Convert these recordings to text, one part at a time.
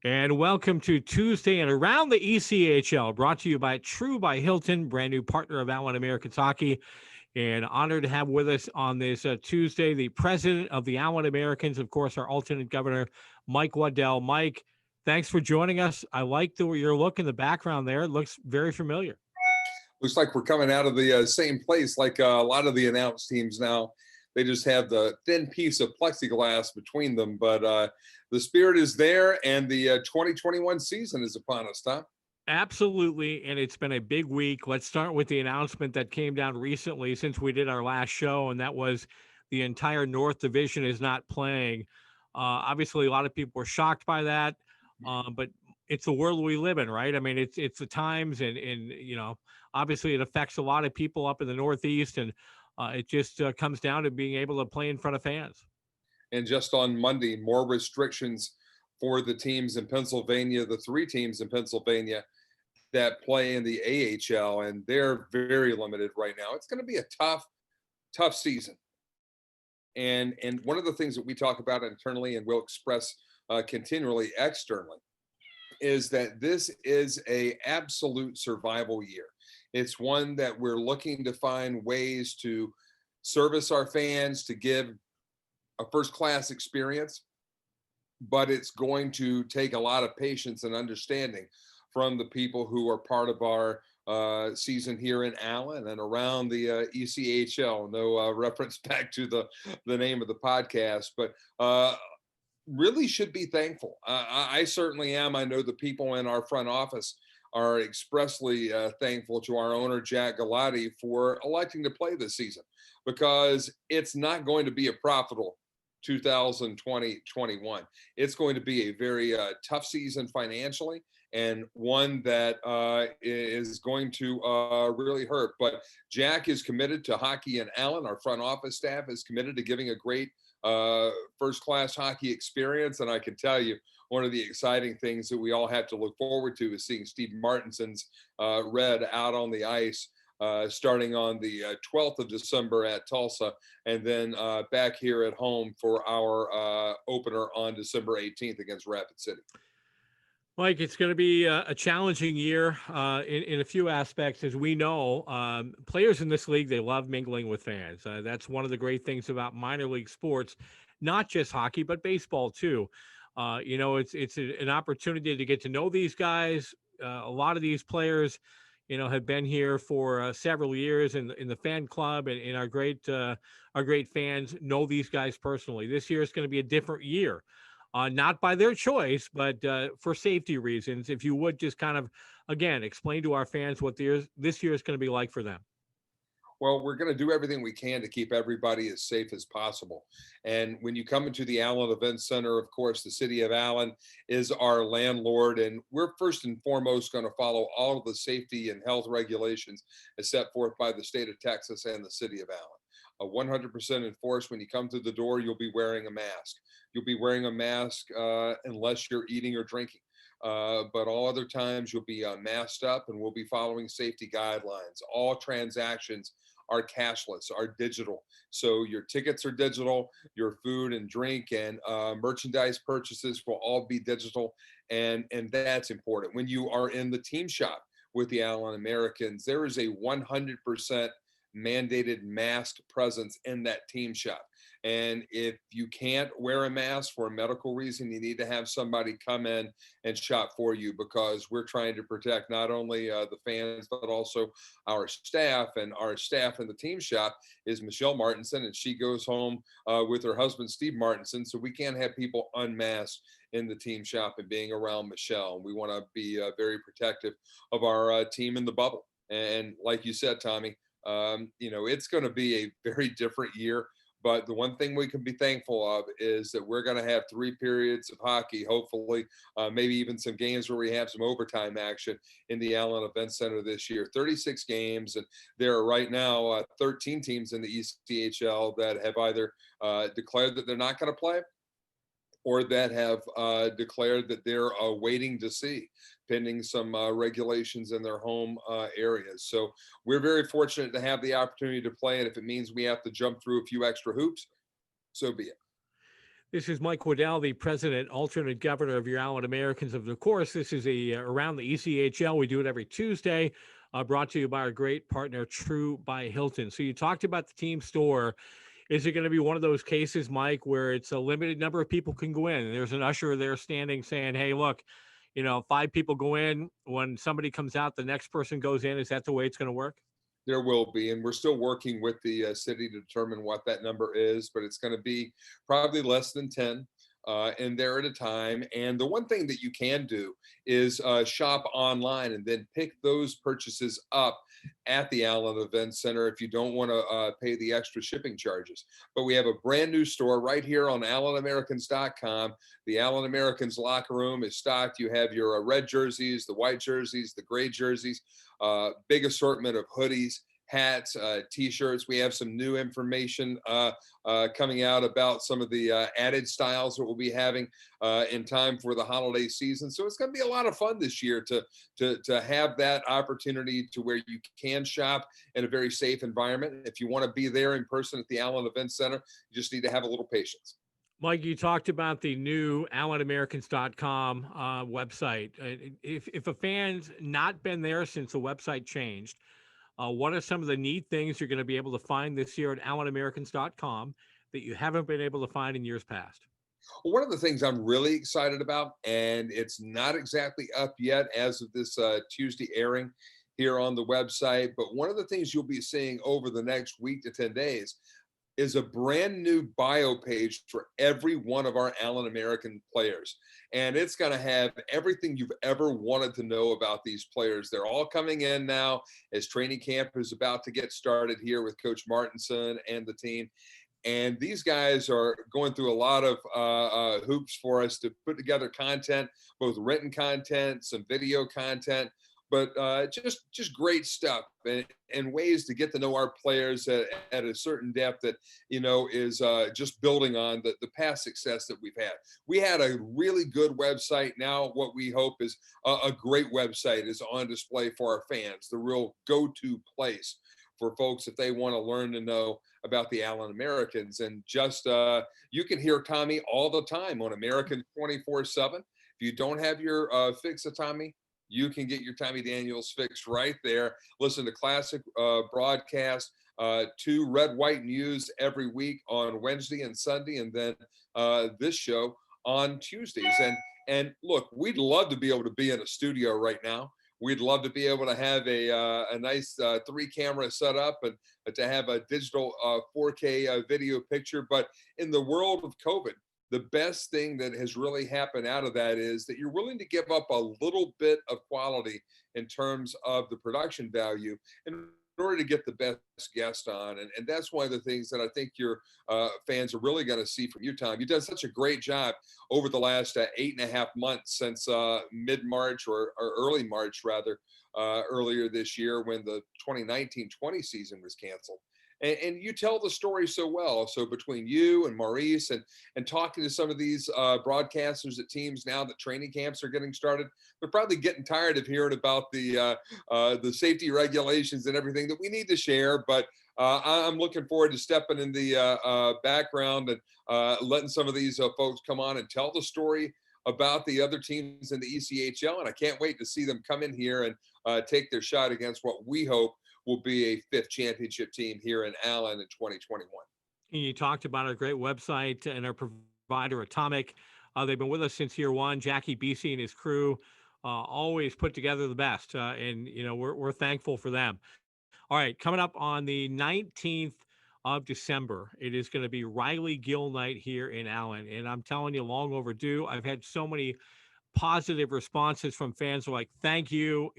And welcome to Tuesday and Around the ECHL, brought to you by True by Hilton, brand new partner of Allen Americans Hockey. And honored to have with us on this Tuesday the president of the Allen Americans, of course, our alternate governor, Mike Waddell. Mike, thanks for joining us. I like your look in the background there. It looks very familiar. Looks like we're coming out of the same place like a lot of the announced teams now. They just have the thin piece of plexiglass between them, but the spirit is there, and the 2021 season is upon us, Tom. Absolutely, and it's been a big week. Let's start with the announcement that came down recently since we did our last show, and that was the entire North Division is not playing. Obviously, a lot of people were shocked by that, but it's the world we live in, right? I mean, it's the times, and obviously it affects a lot of people up in the Northeast, and it just comes down to being able to play in front of fans. And just on Monday, more restrictions for the teams in Pennsylvania, the three teams in Pennsylvania that play in the AHL, and they're very limited right now. It's going to be a tough season. And one of the things that we talk about internally and we'll express continually externally is that this is a absolute survival year. It's one that we're looking to find ways to service our fans, to give a first-class experience, but it's going to take a lot of patience and understanding from the people who are part of our season here in Allen and around the ECHL. No reference back to the name of the podcast, but really should be thankful. I certainly am. I know the people in our front office are expressly thankful to our owner, Jack Galati, for electing to play this season, because it's not going to be a profitable 2020-21. It's going to be a very tough season financially, and one that is going to really hurt. But Jack is committed to hockey in Allen. Our front office staff is committed to giving a great first-class hockey experience. And I can tell you, one of the exciting things that we all have to look forward to is seeing Steve Martinson's Red out on the ice starting on the 12th of December at Tulsa, and then back here at home for our opener on December 18th against Rapid City. Mike, it's going to be a challenging year in a few aspects. As we know, players in this league, they love mingling with fans. That's one of the great things about minor league sports, not just hockey, but baseball too. It's an opportunity to get to know these guys. A lot of these players, have been here for several years in the fan club, and our great fans know these guys personally. This year is going to be a different year. Not by their choice, but for safety reasons. If you would just kind of, again, explain to our fans what this year is going to be like for them. Well, we're going to do everything we can to keep everybody as safe as possible. And when you come into the Allen Event Center, of course, the city of Allen is our landlord, and we're first and foremost going to follow all of the safety and health regulations as set forth by the state of Texas and the city of Allen. 100% enforced. When you come through the door, you'll be wearing a mask. You'll be wearing a mask unless you're eating or drinking. But all other times you'll be masked up, and we'll be following safety guidelines. All transactions are cashless, are digital. So your tickets are digital, your food and drink and merchandise purchases will all be digital. And that's important. When you are in the team shop with the Allen Americans, there is a 100% mandated mask presence in that team shop. And if you can't wear a mask for a medical reason, you need to have somebody come in and shop for you, because we're trying to protect not only the fans, but also our staff. And our staff in the team shop is Michelle Martinson, and she goes home with her husband, Steve Martinson. So we can't have people unmasked in the team shop and being around Michelle. We want to be very protective of our team in the bubble. And like you said, Tommy, it's going to be a very different year. But the one thing we can be thankful of is that we're going to have 3 periods of hockey, hopefully, maybe even some games where we have some overtime action in the Allen Event Center this year. 36 games, and there are right now 13 teams in the ECHL that have either declared that they're not going to play, or that have declared that they're waiting to see, pending some regulations in their home areas. So we're very fortunate to have the opportunity to play, and if it means we have to jump through a few extra hoops, so be it. This is Mike Waddell, the president, alternate governor of your Allen Americans. Of course, this is a Around the ECHL. We do it every Tuesday, brought to you by our great partner, True by Hilton. So you talked about the team store. Is it going to be one of those cases, Mike, where it's a limited number of people can go in? And there's an usher there standing saying, hey, look, 5 people go in. When somebody comes out, the next person goes in. Is that the way it's going to work? There will be, and we're still working with the city to determine what that number is, but it's going to be probably less than 10 in there at a time. And the one thing that you can do is shop online and then pick those purchases up at the Allen Event Center if you don't want to pay the extra shipping charges. But we have a brand new store right here on AllenAmericans.com. The Allen Americans locker room is stocked. You have your red jerseys, the white jerseys, the gray jerseys, big assortment of hoodies, hats, t-shirts. We have some new information coming out about some of the added styles that we'll be having in time for the holiday season. So it's going to be a lot of fun this year to have that opportunity to where you can shop in a very safe environment. If you want to be there in person at the Allen Event Center, you just need to have a little patience. Mike, you talked about the new AllenAmericans.com website. If a fan's not been there since the website changed, what are some of the neat things you're going to be able to find this year at AllenAmericans.com that you haven't been able to find in years past? Well, one of the things I'm really excited about, and it's not exactly up yet as of this Tuesday airing here on the website, but one of the things you'll be seeing over the next week to 10 days is a brand new bio page for every one of our Allen American players. And it's going to have everything you've ever wanted to know about these players. They're all coming in now as training camp is about to get started here with Coach Martinson and the team. And these guys are going through a lot of hoops for us to put together content, both written content, some video content, but just great stuff and ways to get to know our players at a certain depth that is just building on the past success that we've had. We had a really good website. Now what we hope is a great website is on display for our fans, the real go-to place for folks if they want to learn to know about the Allen Americans. And just you can hear Tommy all the time on American 24/7. If you don't have your fix of Tommy, you can get your Tommy Daniels fix right there. Listen to classic broadcast, 2 red, white news every week on Wednesday and Sunday, and then this show on Tuesdays. And look, we'd love to be able to be in a studio right now. We'd love to be able to have a nice 3-camera setup and to have a digital 4K video picture. But in the world of COVID, the best thing that has really happened out of that is that you're willing to give up a little bit of quality in terms of the production value in order to get the best guest on. And that's one of the things that I think your fans are really going to see from you, Tom. You've done such a great job over the last 8.5 months since mid-March or early March, rather, earlier this year when the 2019-20 season was canceled. And you tell the story so well. So between you and Maurice and talking to some of these broadcasters at teams now that training camps are getting started, they're probably getting tired of hearing about the safety regulations and everything that we need to share. But I'm looking forward to stepping in the background and letting some of these folks come on and tell the story about the other teams in the ECHL. And I can't wait to see them come in here and take their shot against what we hope will be a 5th championship team here in Allen in 2021. You talked about a great website and our provider, Atomic. They've been with us since year one. Jackie Beasy and his crew always put together the best, and we're thankful for them. All right, coming up on the 19th of December, it is going to be Riley Gill night here in Allen, and I'm telling you, long overdue. I've had so many positive responses from fans who are like, thank you.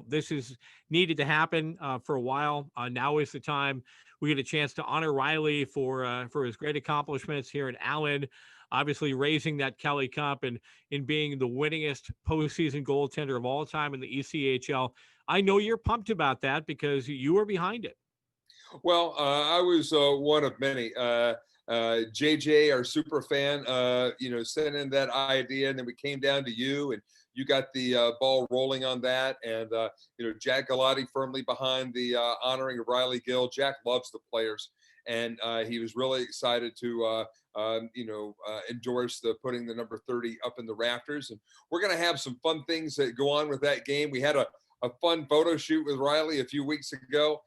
This is needed to happen for a while. Now is the time. We get a chance to honor Riley for his great accomplishments here in Allen, obviously raising that Kelly Cup and in being the winningest postseason goaltender of all time in the ECHL. I know you're pumped about that because you were behind it. Well, I was one of many. JJ, our super fan, sent in that idea, and then we came down to you, and you got the ball rolling on that. And Jack Galati firmly behind the honoring of Riley Gill. Jack loves the players, and he was really excited to endorse the putting the number 30 up in the rafters. And we're going to have some fun things that go on with that game. We had a fun photo shoot with Riley a few weeks ago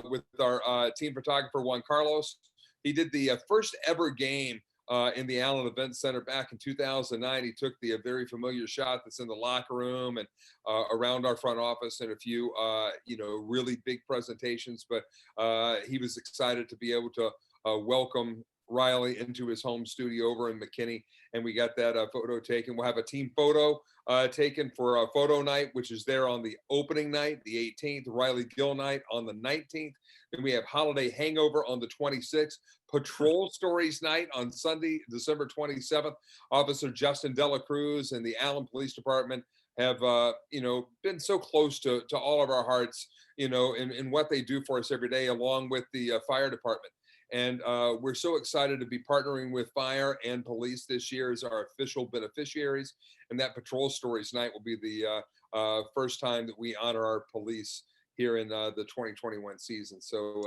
with our team photographer Juan Carlos. He did the first ever game in the Allen Event Center back in 2009. He took the very familiar shot that's in the locker room and around our front office and a few, really big presentations. But he was excited to be able to welcome Riley into his home studio over in McKinney. And we got that photo taken. We'll have a team photo taken for a photo night, which is there on the opening night, the 18th, Riley Gill night on the 19th. Then we have Holiday Hangover on the 26th, Patrol Stories Night on Sunday, December 27th. Officer Justin Dela Cruz and the Allen Police Department have, been so close to all of our hearts, in what they do for us every day, along with the fire department. And we're so excited to be partnering with fire and police this year as our official beneficiaries. And that Patrol Stories Night will be the first time that we honor our police here in the 2021 season. So,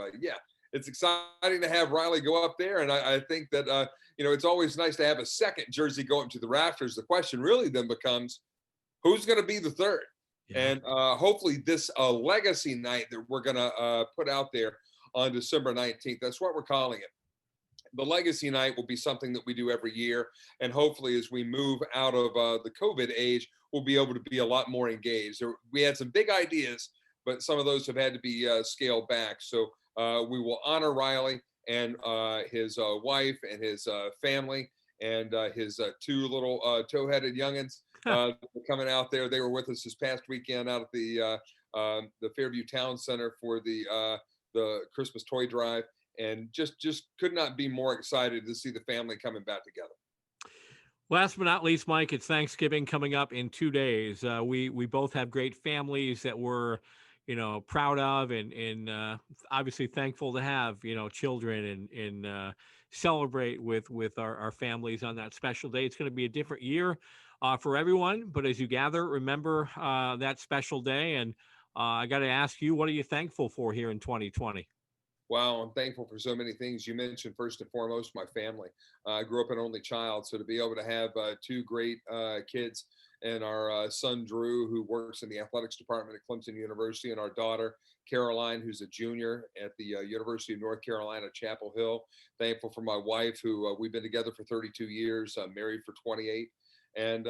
it's exciting to have Riley go up there. And I think that, it's always nice to have a second jersey go up to the rafters. The question really then becomes, who's going to be the third? Yeah. And hopefully this legacy night that we're going to put out there on December 19th, that's what we're calling it. The legacy night will be something that we do every year. And hopefully as we move out of the COVID age, we'll be able to be a lot more engaged. We had some big ideas, but some of those have had to be scaled back. So we will honor Riley and his wife and his family and his two little toe-headed youngins coming out there. They were with us this past weekend out at the Fairview Town Center for the Christmas toy drive, and just could not be more excited to see the family coming back together. Last but not least, Mike, it's Thanksgiving coming up in 2 days. We both have great families that we're, proud of, and obviously thankful to have, children and celebrate with our families on that special day. It's going to be a different year for everyone, but as you gather, remember that special day. And I got to ask you, what are you thankful for here in 2020? Wow, I'm thankful for so many things. You mentioned first and foremost my family. I grew up an only child, so to be able to have two great kids, and our son Drew, who works in the athletics department at Clemson University, and our daughter Caroline, who's a junior at the University of North Carolina, Chapel Hill. Thankful for my wife, who we've been together for 32 years, married for 28. And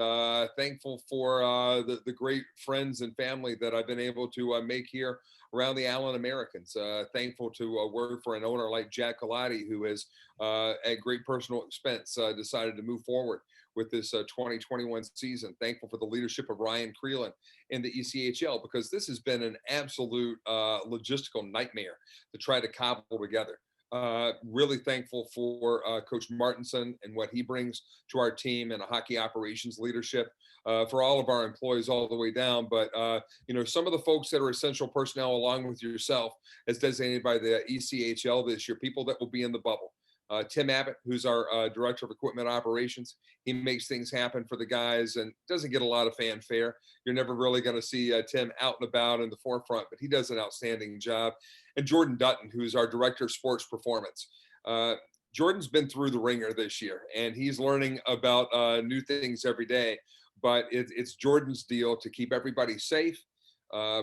thankful for the great friends and family that I've been able to make here around the Allen Americans. Thankful to work for an owner like Jack Galati, who has, at great personal expense, decided to move forward with this 2021 season. Thankful for the leadership of Ryan Creelan in the ECHL, because this has been an absolute logistical nightmare to try to cobble together. Really thankful for Coach Martinson and what he brings to our team and a hockey operations leadership, for all of our employees all the way down. But, some of the folks that are essential personnel along with yourself as designated by the ECHL this year, people that will be in the bubble. Tim Abbott, who's our director of equipment operations, he makes things happen for the guys and doesn't get a lot of fanfare. You're never really going to see Tim out and about in the forefront, but he does an outstanding job. And Jordan Dutton, who's our director of sports performance. Jordan's been through the ringer this year, and he's learning about new things every day. But it's Jordan's deal to keep everybody safe,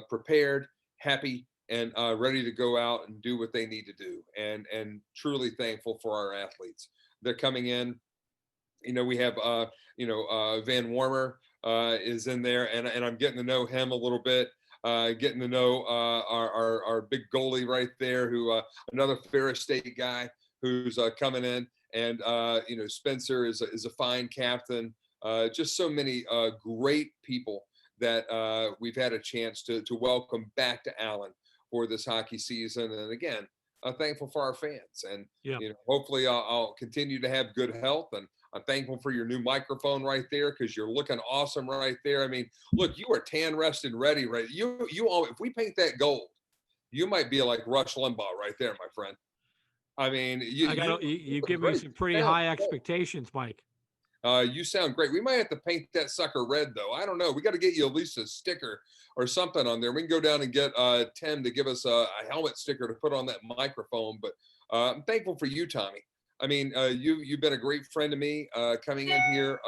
prepared, happy, and ready to go out and do what they need to do. And truly thankful for our athletes. They're coming in. We have Van Warmer is in there, and I'm getting to know him a little bit. Getting to know our big goalie right there, who another Ferris State guy who's coming in, and Spencer is a fine captain. Just so many great people that we've had a chance to welcome back to Allen for this hockey season. And again, thankful for our fans, and Yeah. hopefully I'll continue to have good health. And I'm thankful for your new microphone right there, because you're looking awesome right there. I mean, look, you are tan, rested, ready, right? You all, if we paint that gold, you might be like Rush Limbaugh right there, my friend. I mean, You give me great. some pretty Now, high expectations, Mike. You sound great. We might have to paint that sucker red, though. I don't know. We got to get you at least a sticker or something on there. We can go down and get Tim to give us a helmet sticker to put on that microphone. But I'm thankful for you, Tommy. I mean, you've been a great friend to me coming in here.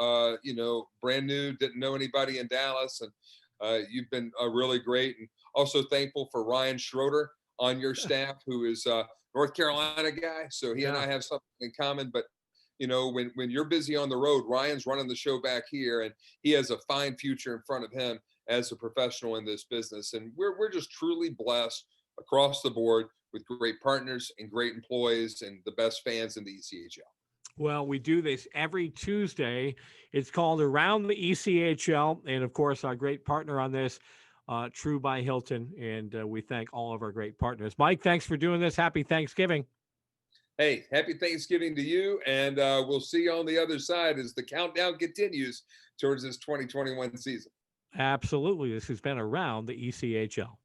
Brand new, didn't know anybody in Dallas, and you've been really great. And also thankful for Ryan Schroeder on your staff, who is North Carolina guy. So he and Yeah. I have something in common. But when you're busy on the road, Ryan's running the show back here, and he has a fine future in front of him as a professional in this business. And we're just truly blessed across the board with great partners and great employees and the best fans in the ECHL. Well, we do this every Tuesday. It's called Around the ECHL. And of course, our great partner on this, True by Hilton. And we thank all of our great partners. Mike, thanks for doing this. Happy Thanksgiving. Hey, happy Thanksgiving to you. And we'll see you on the other side as the countdown continues towards this 2021 season. Absolutely. This has been Around the ECHL.